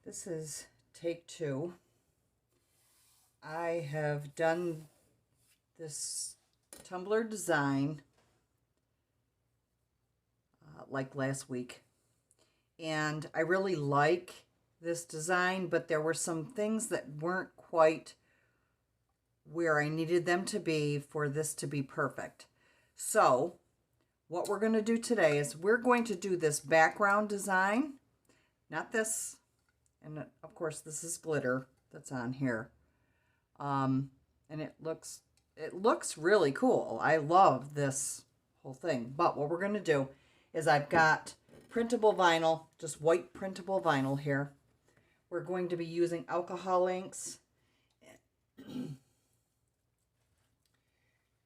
This is take 2. I have done this Tumblr design like last week, and I really like this design, but there were some things that weren't quite where I needed them to be for this to be perfect. So what we're going to do today is we're going to do this background design, not this, and of course this is glitter that's on here, and it looks really cool. I love this whole thing. But what we're going to do is I've got printable vinyl, just white printable vinyl here. We're going to be using alcohol inks. The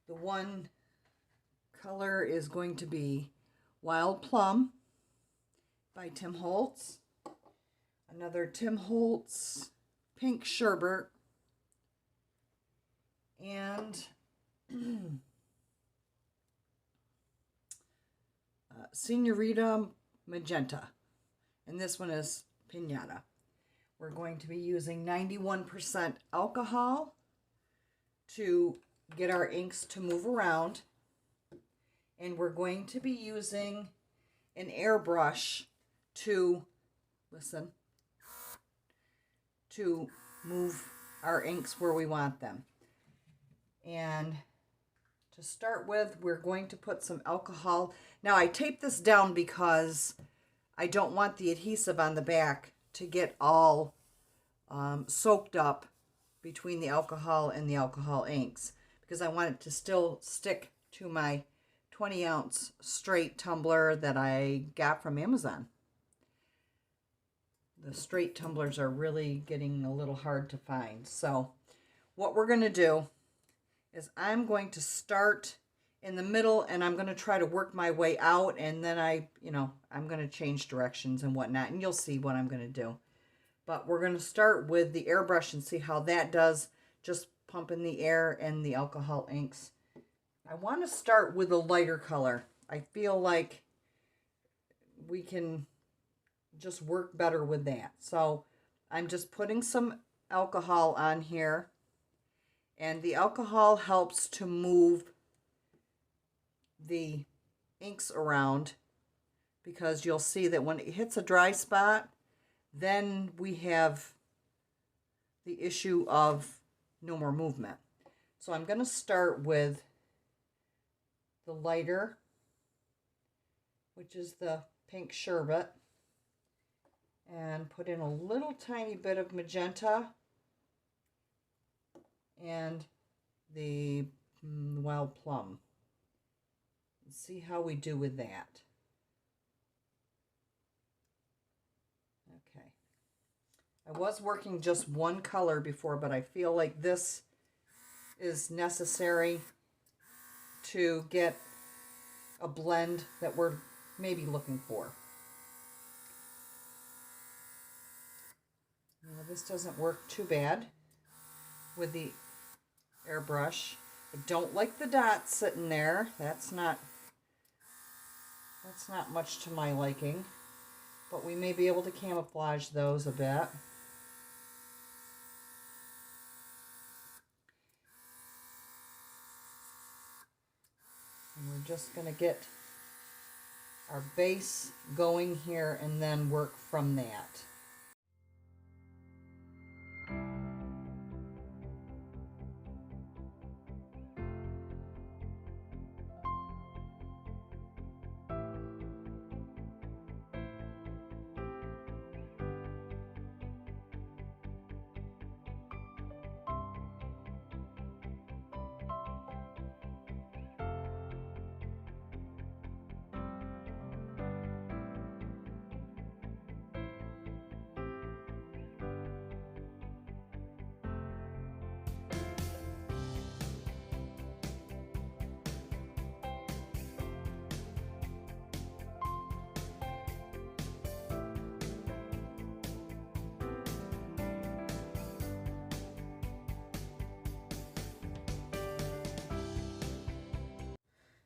one color is going to be Wild Plum by Tim Holtz. Another Tim Holtz Pink Sherbet. And Senorita Magenta. And this one is Pinata. We're going to be using 91% alcohol to get our inks to move around. And we're going to be using an airbrush to, listen, to move our inks where we want them. And to start with, we're going to put some alcohol. Now, I taped this down because I don't want the adhesive on the back to get all soaked up between the alcohol and the alcohol inks, because I want it to still stick to my 20-ounce straight tumbler that I got from Amazon. The straight tumblers are really getting a little hard to find. So what we're going to do is I'm going to start in the middle, and I'm going to try to work my way out, and then I'm going to change directions and whatnot, and you'll see what I'm going to do. But we're going to start with the airbrush and see how that does, just pumping the air and the alcohol inks. I want to start with a lighter color. I feel like we can just work better with that. So I'm just putting some alcohol on here. And the alcohol helps to move the inks around, because you'll see that when it hits a dry spot, then we have the issue of no more movement. So I'm going to start with the lighter, which is the Pink Sherbet, and put in a little tiny bit of magenta and the Wild Plum. Let's see how we do with that. Okay. I was working just one color before, but I feel like this is necessary to get a blend that we're maybe looking for. Now, this doesn't work too bad with the airbrush. I don't like the dots sitting there. That's not much to my liking, but we may be able to camouflage those a bit. And we're just going to get our base going here and then work from that.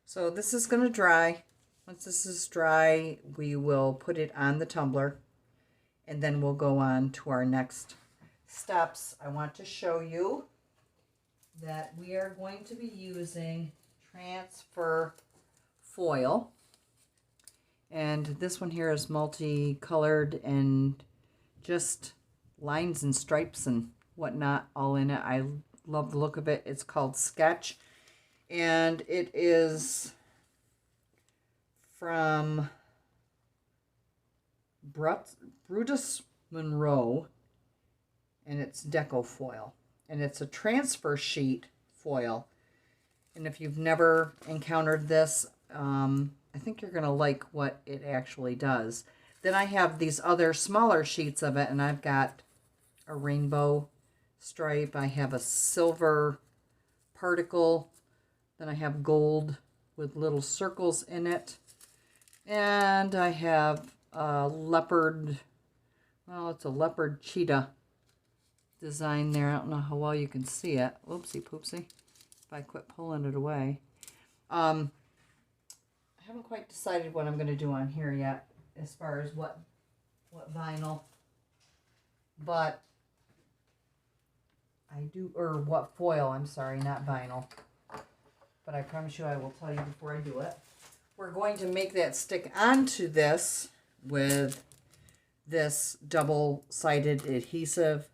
So this is going to dry. Once this is dry, we will put it on the tumbler. and then we'll go on to our next steps. I want to show you that we are going to be using transfer foil, and this one here is multicolored and just lines and stripes and whatnot all in it. I love the look of it. It's called Sketch, and it is from Brutus Monroe, and it's Deco Foil, and it's a transfer sheet foil. And if you've never encountered this, I think you're going to like what it actually does. Then I have these other smaller sheets of it, and I've got a rainbow stripe. I have a silver particle. Then I have gold with little circles in it. And I have a leopard, well, it's a leopard cheetah design there. I don't know how well you can see it. Oopsie poopsie. If I quit pulling it away. I haven't quite decided what I'm going to do on here yet as far as what vinyl, but I do, or what foil, I'm sorry, not vinyl. But I promise you I will tell you before I do it. We're going to make that stick onto this with this double-sided adhesive.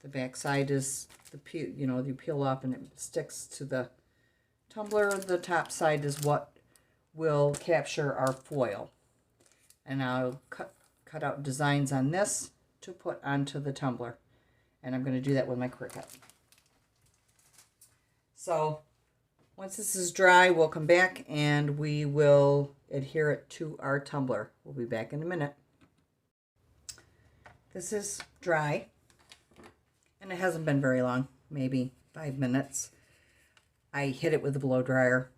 The back side is the peel, you know, you peel off and it sticks to the tumbler. The top side is what will capture our foil. And I'll cut out designs on this to put onto the tumbler. And I'm going to do that with my Cricut. So once this is dry, we'll come back and we will adhere it to our tumbler. We'll be back in a minute. This is dry, and it hasn't been very long, maybe 5 minutes. I hit it with a blow dryer.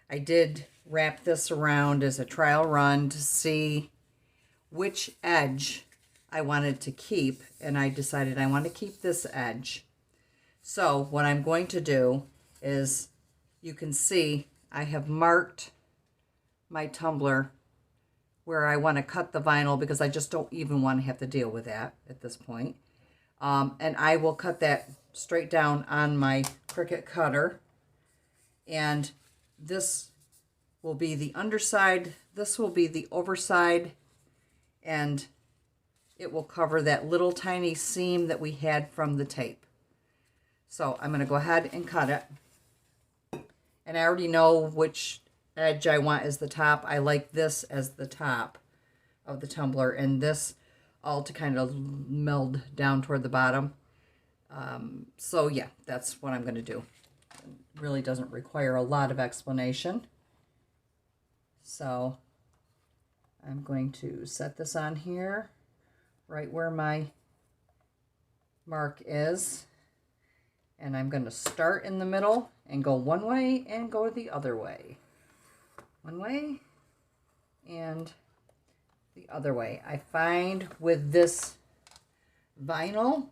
I did wrap this around as a trial run to see which edge I wanted to keep, and I decided I want to keep this edge. So what I'm going to do is, you can see I have marked my tumbler where I want to cut the vinyl, because I just don't even want to have to deal with that at this point. And I will cut that straight down on my Cricut cutter. And this will be the underside, this will be the overside, and it will cover that little tiny seam that we had from the tape. So I'm going to go ahead and cut it. And I already know which edge I want as the top. I like this as the top of the tumbler, and this all to kind of meld down toward the bottom. So yeah, that's what I'm going to do. It really doesn't require a lot of explanation. So I'm going to set this on here, right where my mark is. And I'm going to start in the middle and go one way and go the other way. One way and the other way. I find with this vinyl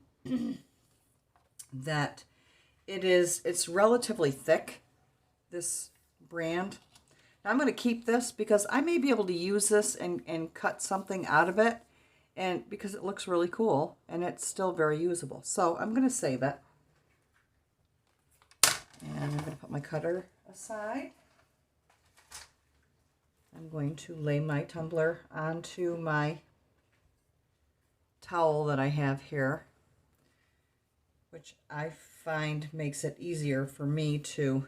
that it's relatively thick, this brand. Now I'm going to keep this because I may be able to use this and cut something out of it, and because it looks really cool and it's still very usable. So I'm going to save it. And I'm going to put my cutter aside. I'm going to lay my tumbler onto my towel that I have here, which I find makes it easier for me to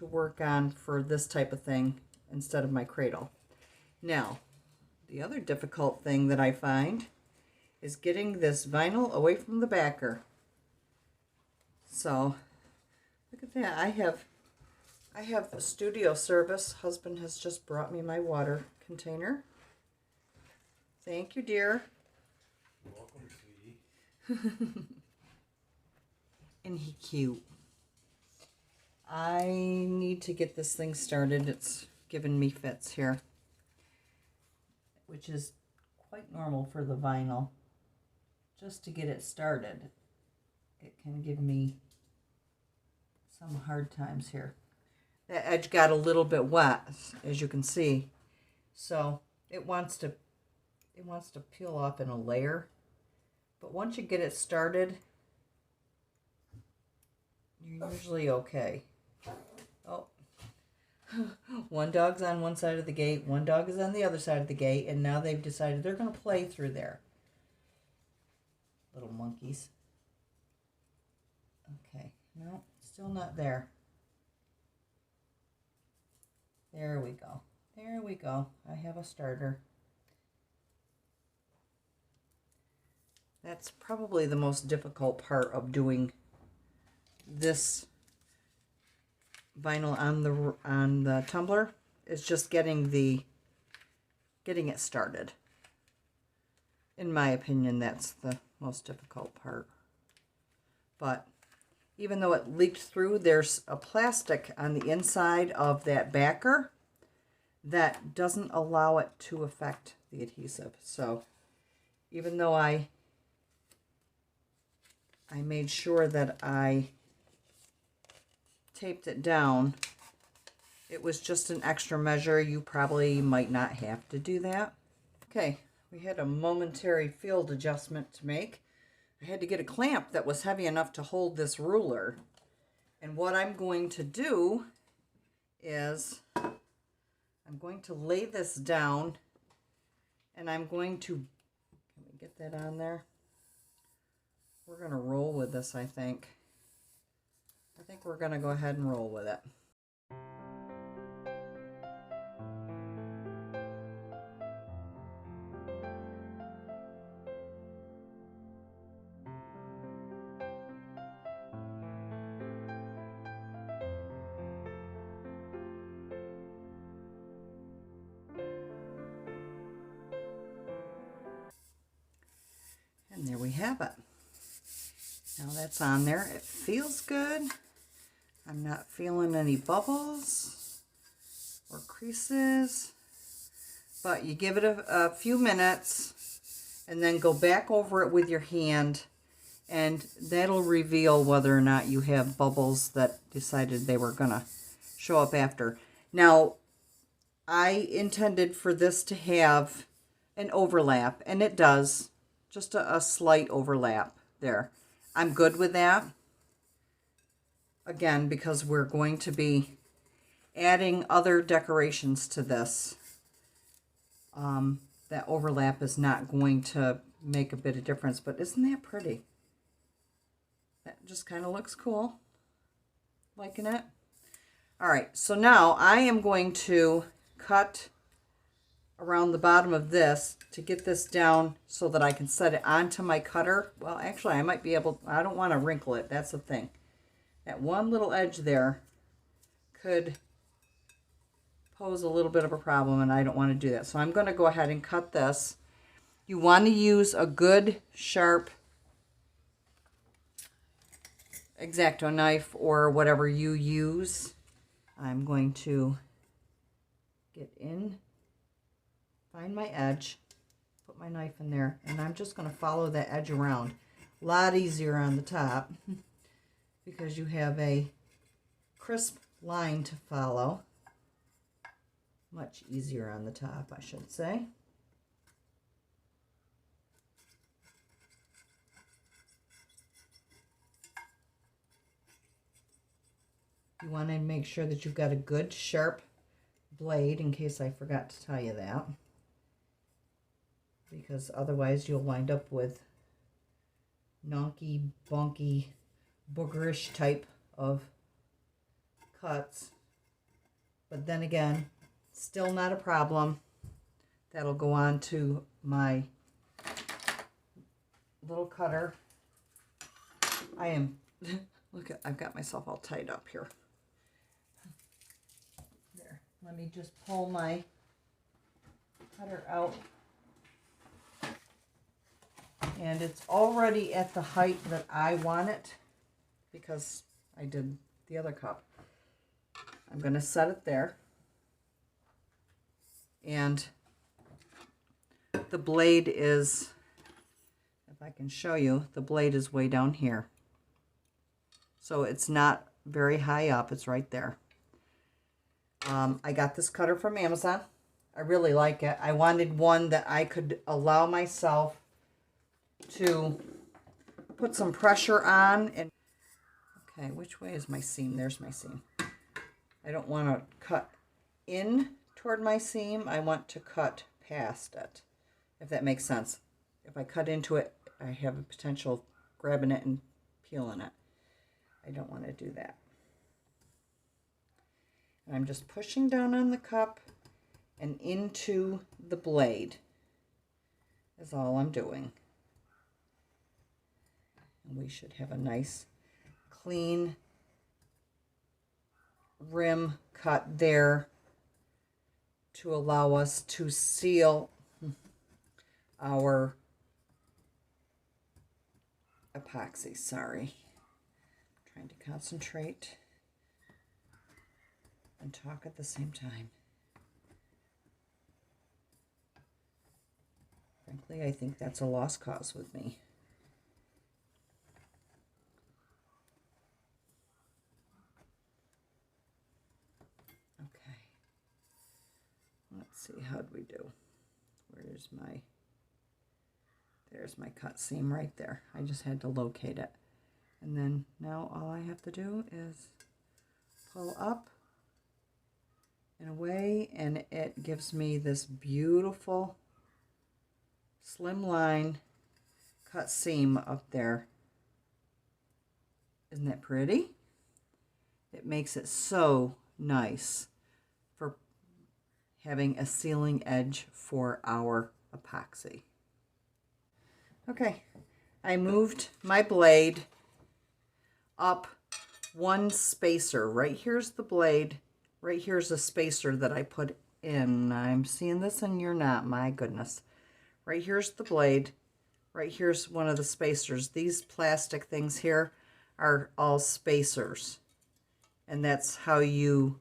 work on for this type of thing instead of my cradle. Now, the other difficult thing that I find is getting this vinyl away from the backer. So look at that. I have a studio service. Husband has just brought me my water container. Thank you, dear. You're welcome, sweetie. And he cute. I need to get this thing started. It's giving me fits here, which is quite normal for the vinyl. Just to get it started, it can give me some hard times here. That edge got a little bit wet, as you can see, so it wants to it wants to peel off in a layer. But once you get it started, you're usually okay. Oh, one dog's on one side of the gate, one dog is on the other side of the gate, and now they've decided they're going to play through there. Little monkeys. Okay, no, still not there. There we go. There we go. I have a starter. That's probably the most difficult part of doing this vinyl on the tumbler, is just getting it started. In my opinion, that's the most difficult part. But even though it leaked through, there's a plastic on the inside of that backer that doesn't allow it to affect the adhesive. So even though I made sure that I taped it down, it was just an extra measure. You probably might not have to do that. Okay, we had a momentary field adjustment to make. I had to get a clamp that was heavy enough to hold this ruler. And what I'm going to do is I'm going to lay this down, and I'm going to, can we get that on there? We're going to roll with this, I think. I think we're going to go ahead and roll with it. And there we have it. Now that's on there. It feels good. I'm not feeling any bubbles or creases, but you give it a few minutes and then go back over it with your hand, and that'll reveal whether or not you have bubbles that decided they were gonna show up after. Now, I intended for this to have an overlap, and it does, just a slight overlap there. I'm good with that. Again, because we're going to be adding other decorations to this. That overlap is not going to make a bit of difference, but isn't that pretty? That just kind of looks cool. Liking it? All right, so now I am going to cut around the bottom of this to get this down so that I can set it onto my cutter. Well, actually, I might be able, I don't want to wrinkle it. That's the thing. That one little edge there could pose a little bit of a problem, and I don't want to do that. So I'm going to go ahead and cut this. You want to use a good, sharp X-Acto knife or whatever you use. I'm going to get in, find my edge, put my knife in there, and I'm just going to follow that edge around. A lot easier on the top because you have a crisp line to follow. Much easier on the top, I should say. You want to make sure that you've got a good sharp blade, in case I forgot to tell you that, because otherwise you'll wind up with nonky, bonky, boogerish type of cuts. But then again, still not a problem. That'll go on to my little cutter. I am, look at, I've got myself all tied up here. There, let me just pull my cutter out. And it's already at the height that I want it because I did the other cup. I'm going to set it there. And the blade is, if I can show you, the blade is way down here. So it's not very high up, it's right there. I got this cutter from Amazon. I really like it. I wanted one that I could allow myself to put some pressure on. And okay, which way is my seam? There's my seam. I don't want to cut in toward my seam. I want to cut past it, if that makes sense. If I cut into it, I have a potential of grabbing it and peeling it. I don't want to do that. And I'm just pushing down on the cup and into the blade is all I'm doing. And we should have a nice clean rim cut there to allow us to seal our epoxy. Sorry, I'm trying to concentrate and talk at the same time. Frankly, I think that's a lost cause with me. Okay. Let's see, how'd we do? Where's my... There's my cut seam right there. I just had to locate it. And then now all I have to do is pull up and away, and it gives me this beautiful slim line cut seam up there. Isn't that pretty? It makes it so nice for having a sealing edge for our epoxy. Okay, I moved my blade up one spacer. Right here's the blade. Right here's a spacer that I put in. I'm seeing this and you're not. My goodness. Right here's the blade. Right here's one of the spacers. These plastic things here are all spacers. And that's how you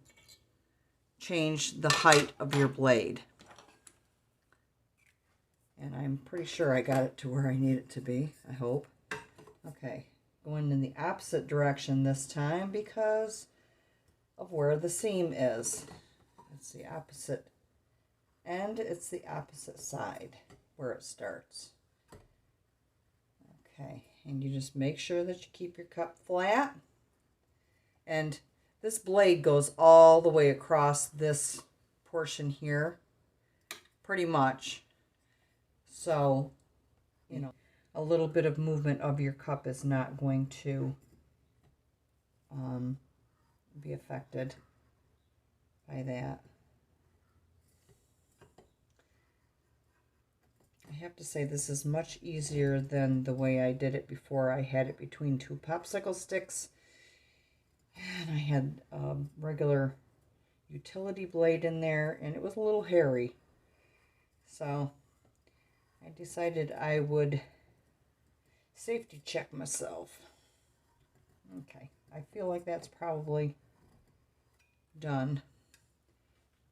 change the height of your blade. And I'm pretty sure I got it to where I need it to be, I hope. Okay, going in the opposite direction this time because of where the seam is. It's the opposite end, it's the opposite side where it starts. Okay, and you just make sure that you keep your cup flat. And this blade goes all the way across this portion here, pretty much. So, you know, a little bit of movement of your cup is not going to be affected by that. I have to say this is much easier than the way I did it before. I had it between two popsicle sticks, and I had a regular utility blade in there, and it was a little hairy. So I decided I would safety check myself. Okay, I feel like that's probably done.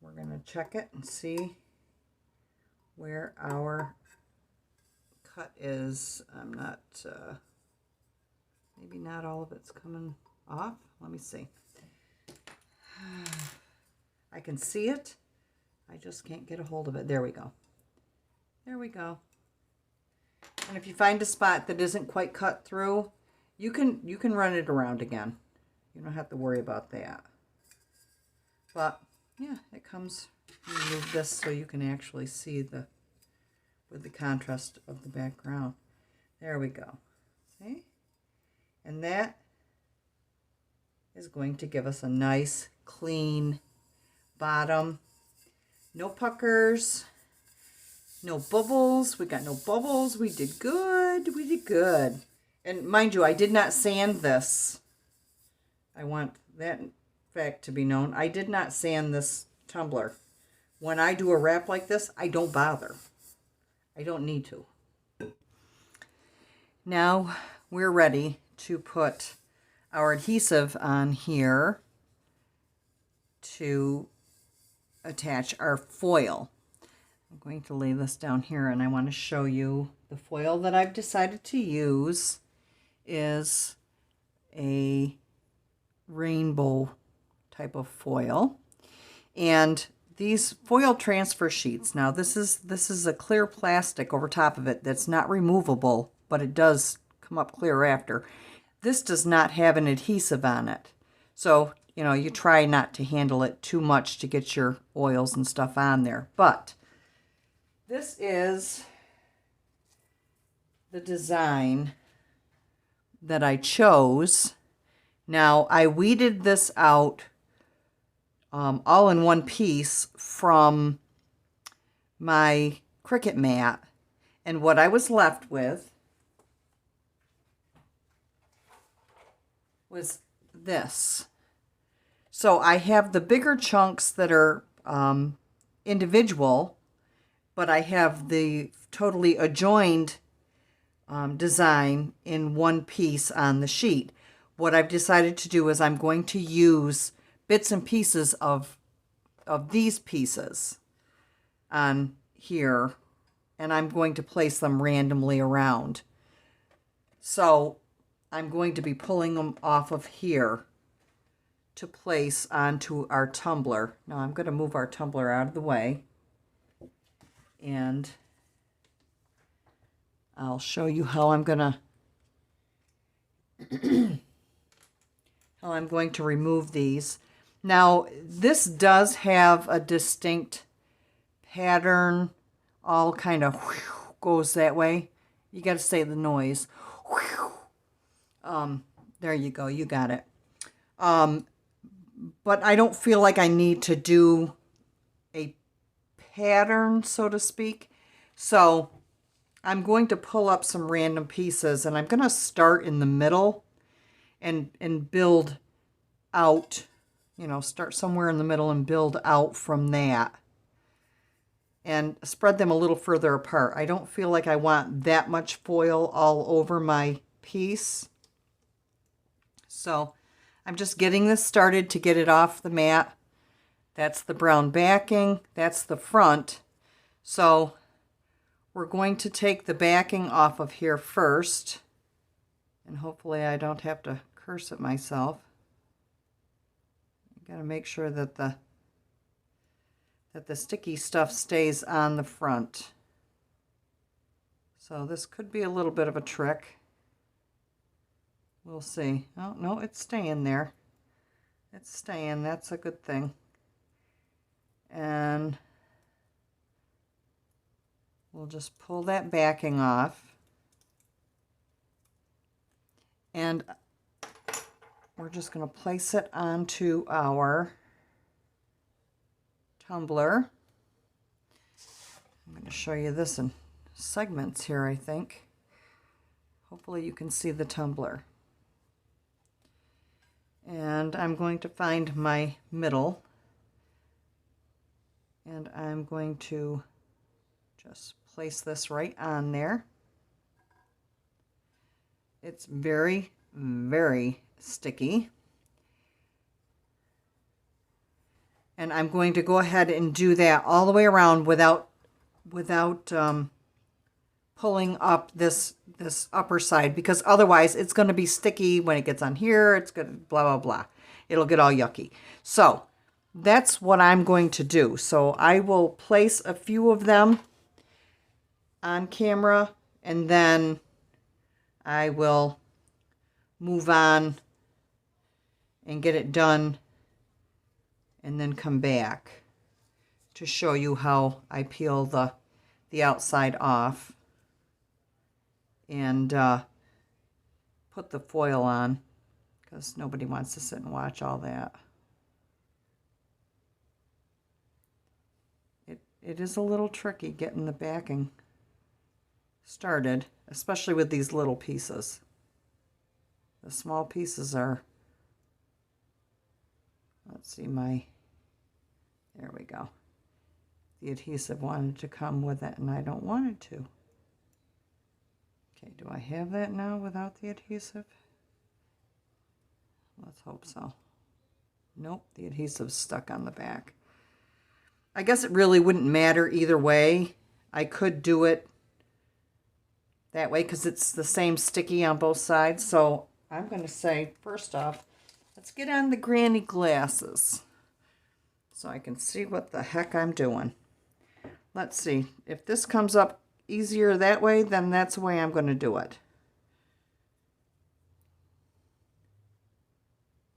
We're going to check it and see where our cut is. I'm not, maybe not all of it's coming off. Let me see. I can see it. I just can't get a hold of it. There we go. There we go. And if you find a spot that isn't quite cut through, you can run it around again. You don't have to worry about that. But yeah, it comes. Move this so you can actually see with the contrast of the background. There we go. See? And that is going to give us a nice clean bottom. No puckers. No bubbles. We got no bubbles. We did good. We did good. And mind you, I did not sand this. I want that fact to be known. I did not sand this tumbler. When I do a wrap like this, I don't bother. I don't need to. Now we're ready to put our adhesive on here to attach our foil. I'm going to lay this down here, and I want to show you the foil that I've decided to use is a rainbow type of foil. And these foil transfer sheets. Now this is a clear plastic over top of it that's not removable, but it does come up clear after. This does not have an adhesive on it. So, you know, you try not to handle it too much to get your oils and stuff on there. But this is the design that I chose. Now, I weeded this out all in one piece from my Cricut mat. And what I was left with was this. So I have the bigger chunks that are individual, but I have the totally adjoined design in one piece on the sheet. What I've decided to do is I'm going to use bits and pieces of these pieces on here, and I'm going to place them randomly around. So I'm going to be pulling them off of here to place onto our tumbler. Now I'm going to move our tumbler out of the way, and I'll show you how I'm going to remove these. Now, this does have a distinct pattern, all kind of goes that way. You got to say the noise. There you go, you got it. But I don't feel like I need to do a pattern, so to speak. So I'm going to pull up some random pieces, and I'm going to start in the middle and build out, you know, start somewhere in the middle and build out from that and spread them a little further apart. I don't feel like I want that much foil all over my piece. So I'm just getting this started to get it off the mat. That's the brown backing. That's the front. So we're going to take the backing off of here first. And hopefully I don't have to curse at myself. Got to make sure that the sticky stuff stays on the front. So this could be a little bit of a trick. We'll see. Oh, no, it's staying there. It's staying. That's a good thing. And we'll just pull that backing off. And we're just going to place it onto our tumbler. I'm going to show you this in segments here, I think. Hopefully you can see the tumbler. And I'm going to find my middle. And I'm going to just place this right on there. It's very, very sticky. And I'm going to go ahead and do that all the way around without pulling up this upper side, because otherwise it's going to be sticky when it gets on here. It's going to blah, blah, blah. It'll get all yucky. So that's what I'm going to do. So I will place a few of them on camera, and then I will move on and get it done, and then come back to show you how I peel the outside off and put the foil on, because nobody wants to sit and watch all that. It is a little tricky getting the backing started, especially with these little pieces. The small pieces are, let's see, there we go. The adhesive wanted to come with it, and I don't want it to. Okay, do I have that now without the adhesive? Let's hope so. Nope, the adhesive's stuck on the back. I guess it really wouldn't matter either way. I could do it that way because it's the same sticky on both sides. So I'm going to say, first off, let's get on the granny glasses. so I can see what the heck I'm doing. Let's see. If this comes up easier that way, then that's the way I'm going to do it.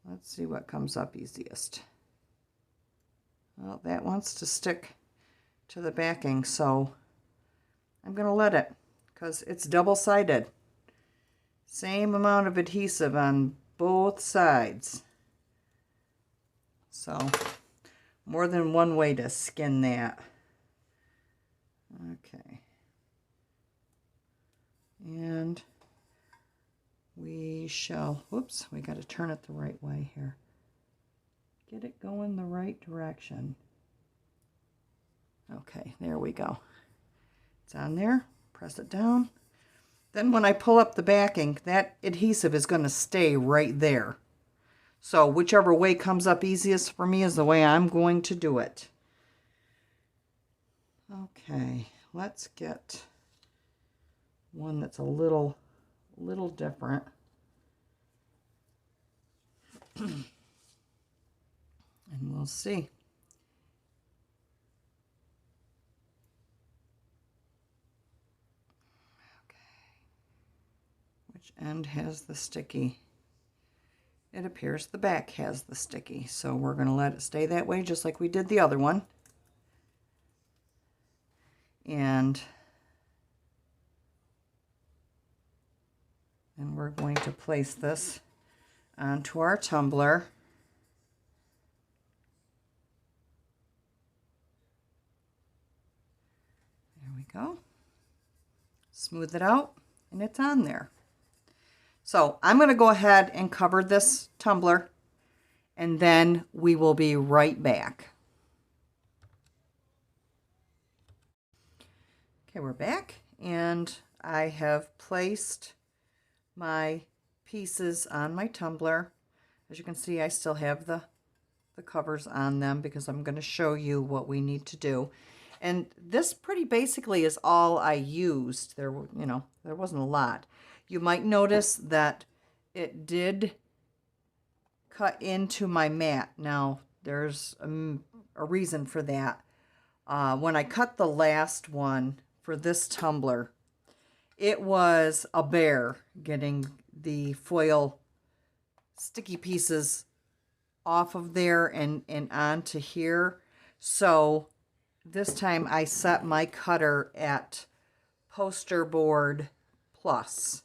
Let's see what comes up easiest. Well, that wants to stick to the backing, so I'm going to let it, because it's double-sided. Same amount of adhesive on both sides. So, more than one way to skin that. Okay. And we shall, whoops, we got to turn it the right way here. Get it going the right direction. Okay, there we go. It's on there. Press it down. Then when I pull up the backing, that adhesive is going to stay right there. So whichever way comes up easiest for me is the way I'm going to do it. Okay, let's get one that's a little different. And we'll see. Which end has the sticky? It appears the back has the sticky, so we're going to let it stay that way just like we did the other one. And then we're going to place this onto our tumbler. There we go. Smooth it out, and it's on there. So I'm going to go ahead and cover this tumbler, and then we will be right back. Okay, we're back, and I have placed my pieces on my tumbler. As you can see, I still have the covers on them because I'm going to show you what we need to do. And this pretty basically is all I used. There wasn't a lot. You might notice that it did cut into my mat. Now, there's a reason for that. When I cut the last one for this tumbler, it was a bear getting the foil sticky pieces off of there and onto here. So this time I set my cutter at poster board plus,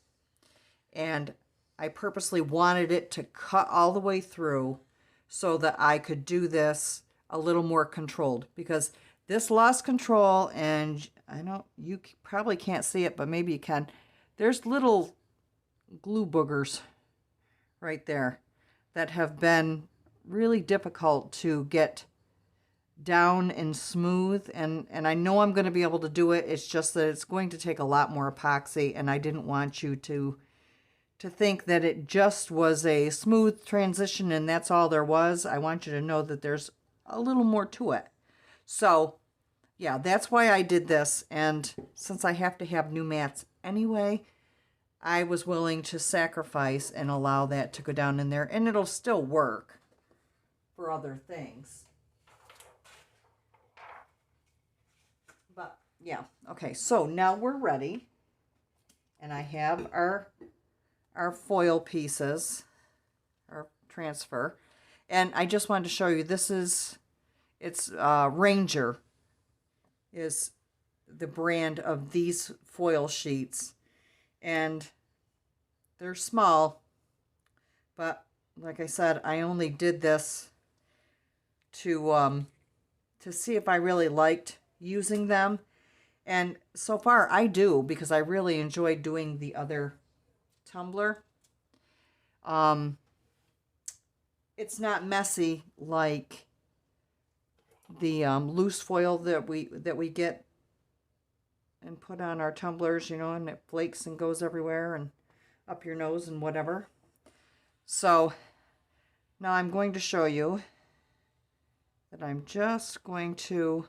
and I purposely wanted it to cut all the way through so that I could do this a little more controlled, because this lost control, and I know you probably can't see it, but maybe you can. There's little glue boogers right there that have been really difficult to get down and smooth, and I know I'm going to be able to do it. It's just that it's going to take a lot more epoxy, and I didn't want you to think that it just was a smooth transition and that's all there was. I want you to know that there's a little more to it. So yeah, that's why I did this, and since I have to have new mats anyway, I was willing to sacrifice and allow that to go down in there, and it'll still work for other things. But yeah, okay, so now we're ready, and I have our foil pieces, our transfer, and I just wanted to show you, it's Ranger is the brand of these foil sheets, and they're small, but like I said, I only did this to see if I really liked using them, and so far I do, because I really enjoyed doing the other tumbler. It's not messy like the loose foil that we get and put on our tumblers, and it flakes and goes everywhere and up your nose and whatever. So now I'm going to show you that I'm just going to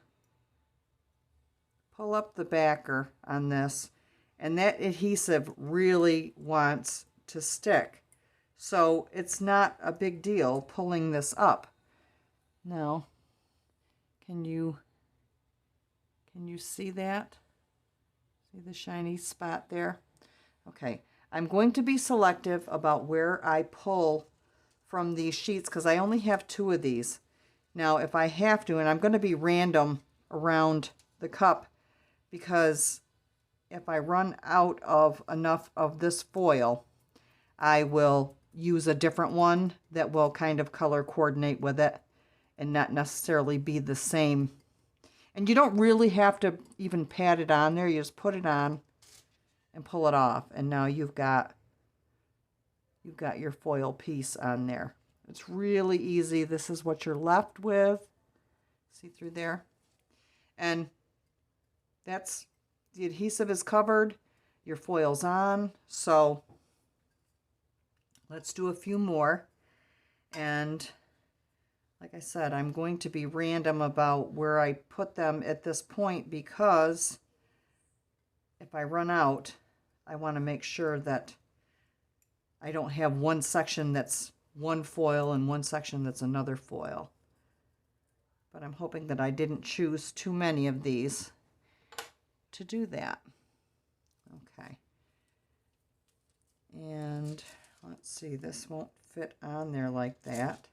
pull up the backer on this, and that adhesive really wants to stick. So it's not a big deal pulling this up. Now, Can you see that? See the shiny spot there? Okay, I'm going to be selective about where I pull from these sheets because I only have 2 of these. Now, if I have to, and I'm going to be random around the cup, because if I run out of enough of this foil, I will use a different one that will kind of color coordinate with it and not necessarily be the same. And you don't really have to even pat it on there. You just put it on and pull it off, and now you've got your foil piece on there. It's really easy. This is what you're left with. See through there? And that's, the adhesive is covered, your foil's on. So let's do a few more. And like I said, I'm going to be random about where I put them at this point, because if I run out, I want to make sure that I don't have one section that's one foil and one section that's another foil. But I'm hoping that I didn't choose too many of these to do that. Okay. And let's see, this won't fit on there like that.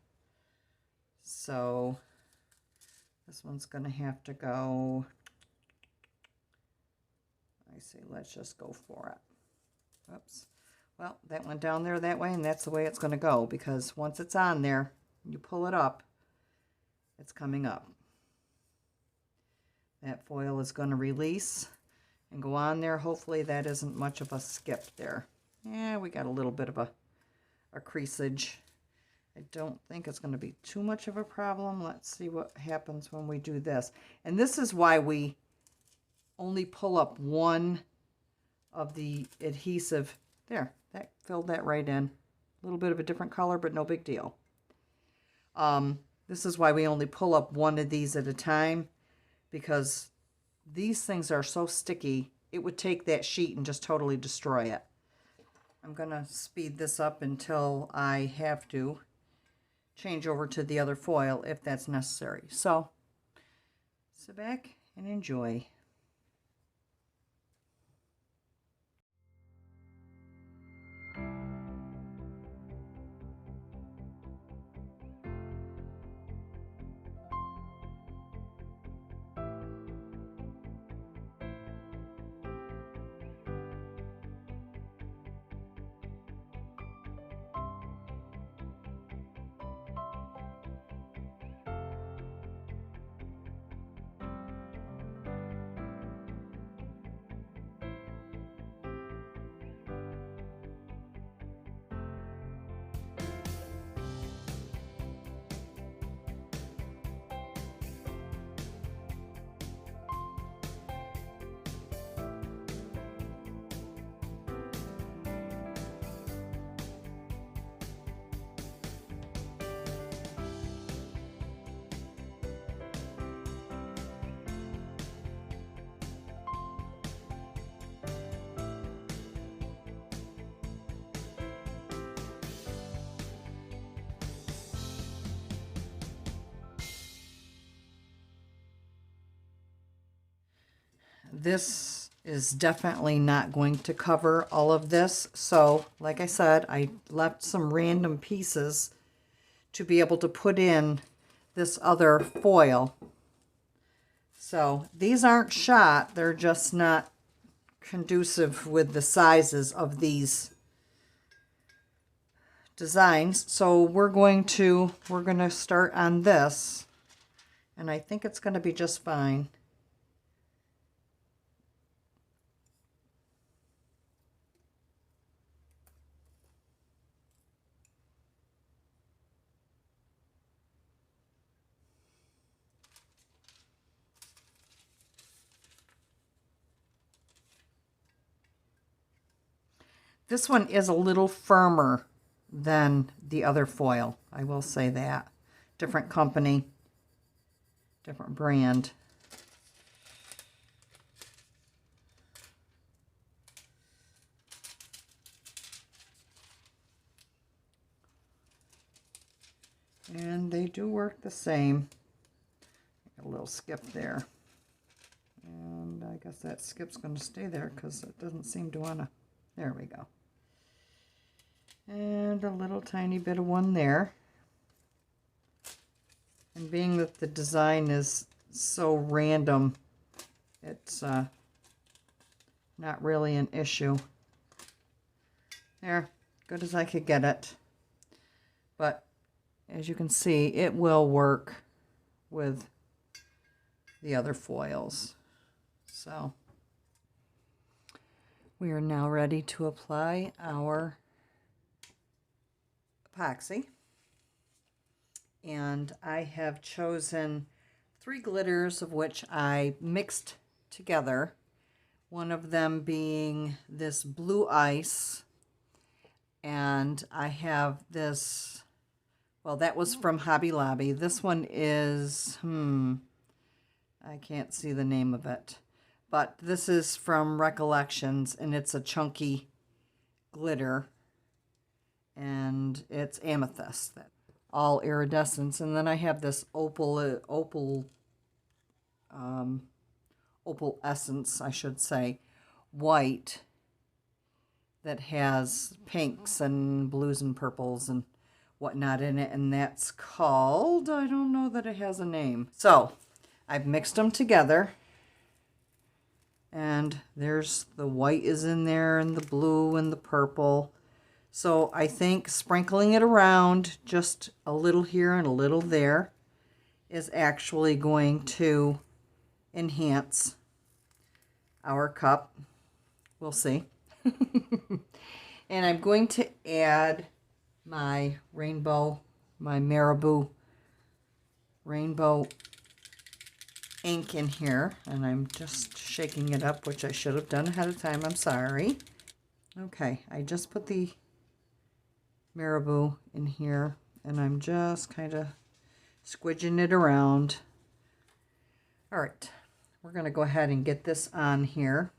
So this one's going to have to go, I say, let's just go for it. Oops. Well, that went down there that way, and that's the way it's going to go, because once it's on there, you pull it up, it's coming up. That foil is going to release and go on there. Hopefully that isn't much of a skip there. Yeah, we got a little bit of a creasage. I don't think it's going to be too much of a problem. Let's see what happens when we do this. And this is why we only pull up one of the adhesive. There, that filled that right in. A little bit of a different color, but no big deal. This is why we only pull up one of these at a time, because these things are so sticky, it would take that sheet and just totally destroy it. I'm going to speed this up until I have to change over to the other foil if that's necessary. So, sit back and enjoy. This is definitely not going to cover all of this. So, like I said, I left some random pieces to be able to put in this other foil. So, these aren't shot. They're just not conducive with the sizes of these designs. So, we're going to start on this. And I think it's going to be just fine. This one is a little firmer than the other foil. I will say that. Different company, different brand. And they do work the same. A little skip there. And I guess that skip's going to stay there because it doesn't seem to want to. There we go. And a little tiny bit of one there. And being that the design is so random, it's not really an issue. There, good as I could get it. But as you can see, it will work with the other foils. So we are now ready to apply our epoxy. And I have chosen 3 glitters, of which I mixed together. One of them being this blue ice. And I have this, well, that was from Hobby Lobby. This one is, I can't see the name of it. But this is from Recollections, and it's a chunky glitter. And it's amethyst, all iridescence. And then I have this opal essence, I should say, white, that has pinks and blues and purples and whatnot in it, and that's called, I don't know that it has a name. So I've mixed them together, and there's the white is in there and the blue and the purple. So I think sprinkling it around just a little here and a little there is actually going to enhance our cup. We'll see. And I'm going to add my Marabou Rainbow Ink in here. And I'm just shaking it up, which I should have done ahead of time. I'm sorry. Okay, I just put the Marabou in here, and I'm just kind of squidging it around. All right, we're going to go ahead and get this on here.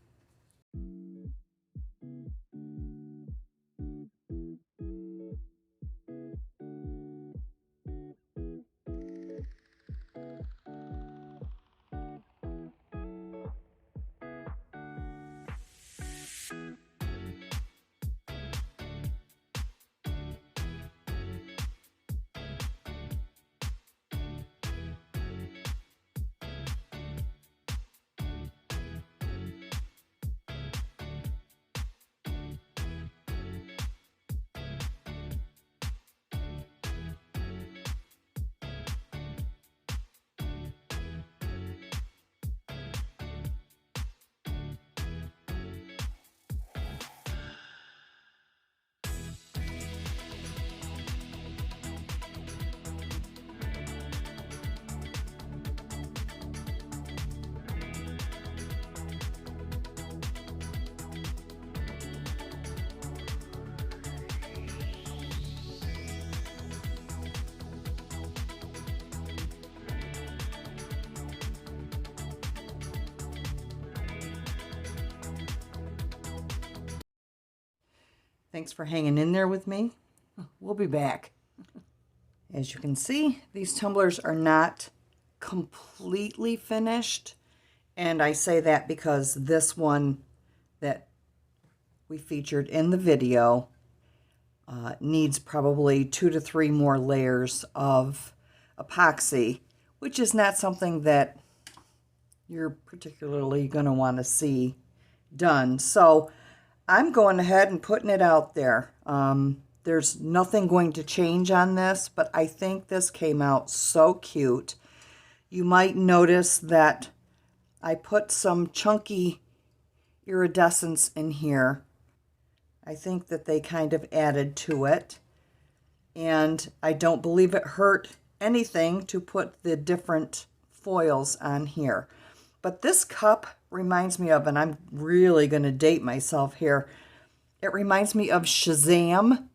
Thanks for hanging in there with me. We'll be back. As you can see, these tumblers are not completely finished. And I say that because this one that we featured in the video needs probably 2 to 3 more layers of epoxy, which is not something that you're particularly going to want to see done. So I'm going ahead and putting it out there. There's nothing going to change on this, but I think this came out so cute. You might notice that I put some chunky iridescence in here. I think that they kind of added to it. And I don't believe it hurt anything to put the different foils on here. But this cup reminds me of, and I'm really going to date myself here, it reminds me of Sha-zam.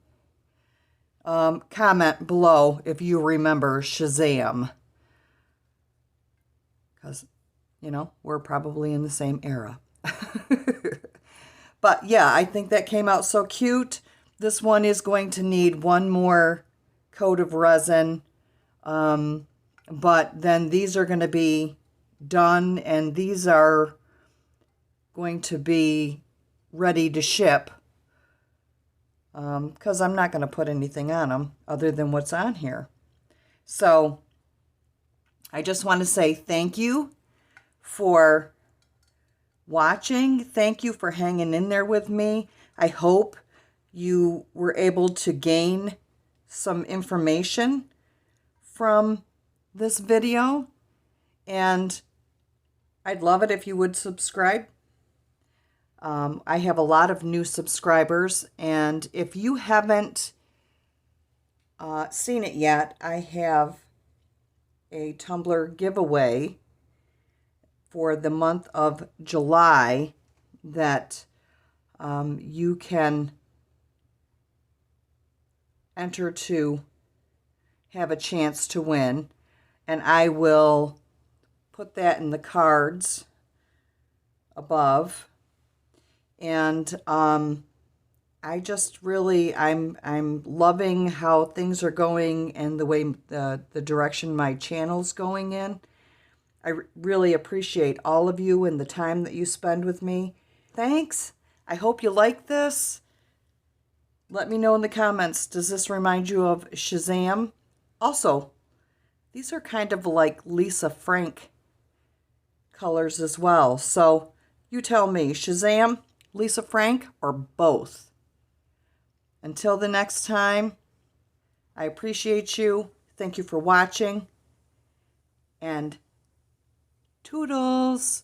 Comment below if you remember Sha-zam. Because, you know, we're probably in the same era. But yeah, I think that came out so cute. This one is going to need one more coat of resin, but then these are going to be done, and these are going to be ready to ship, because I'm not going to put anything on them other than what's on here. So I just want to say thank you for watching. Thank you for hanging in there with me. I hope you were able to gain some information from this video, and I'd love it if you would subscribe. I have a lot of new subscribers, and if you haven't seen it yet, I have a Tumblr giveaway for the month of July that you can enter to have a chance to win, and I will put that in the cards above. And I just really, I'm loving how things are going and the way the direction my channel's going in. I really appreciate all of you and the time that you spend with me. Thanks. I hope you like this. Let me know in the comments, does this remind you of Sha-zam? Also, these are kind of like Lisa Frank colors as well. So you tell me, Sha-zam, Lisa Frank, or both? Until the next time, I appreciate you. Thank you for watching. And toodles.